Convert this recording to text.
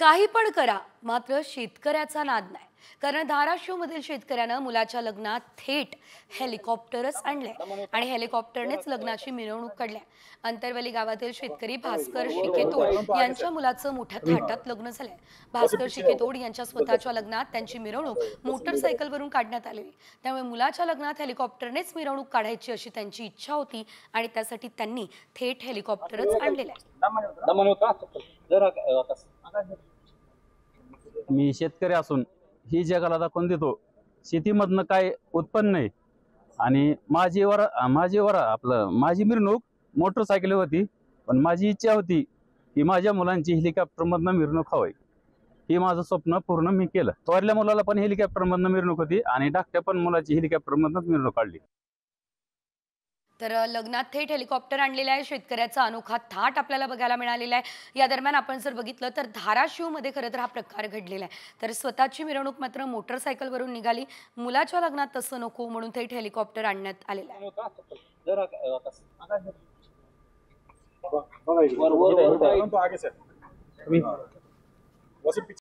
काही पण करा, मात्र शेतकऱ्याचा नाद नाही. कारण धाराशिवमधील शेतकऱ्यानं मुलाच्या लग्नात थेट हेलिकॉप्टरच आणलंय आणि हेलिकॉप्टरनेच लग्नाची मिरवणूक काढल्या. अंतरवली गावातील शेतकरी भास्कर शिकेतोड यांच्या मुलाचं मोठ्या थाटात लग्न झालंय. भास्कर शिकेतोड यांच्या स्वतःच्या लग्नात त्यांची मिरवणूक मोटरसायकलवरून काढण्यात आली. त्यामुळे मुलाच्या लग्नात हेलिकॉप्टरनेच मिरवणूक काढायची अशी त्यांची इच्छा होती आणि त्यासाठी त्यांनी थेट हेलिकॉप्टरच आणलेलं आहे. मी शेतकरी असून ही जगाला दाखवून देतो शेतीमधनं काय उत्पन्न आहे आणि माझी मिरवणूक मोटरसायकल होती, पण माझी इच्छा होती की माझ्या मुलांची हेलिकॉप्टरमधनं मिरवणूक हवी. ही माझं स्वप्न पूर्ण मी केलं. थोरल्या मुलाला पण हेलिकॉप्टरमधनं मिरवणूक होती आणि धाकट्या पण मुलाची हेलिकॉप्टरमधनंच मिरवणूक काढली. तर लग्नात थेट हेलिकॉप्टर आणलेलं आहे. शेतकऱ्याचा अनोखा थाट आपल्याला बघायला मिळालेला आहे. या दरम्यान आपण जर बघितलं तर धाराशिवमध्ये खरं तर हा प्रकार घडलेला आहे. तर स्वतःची मिरवणूक मात्र मोटरसायकलवरून निघाली. मुलाच्या लग्नात तसं नको म्हणून थेट हेलिकॉप्टर आणण्यात आलेलं आहे.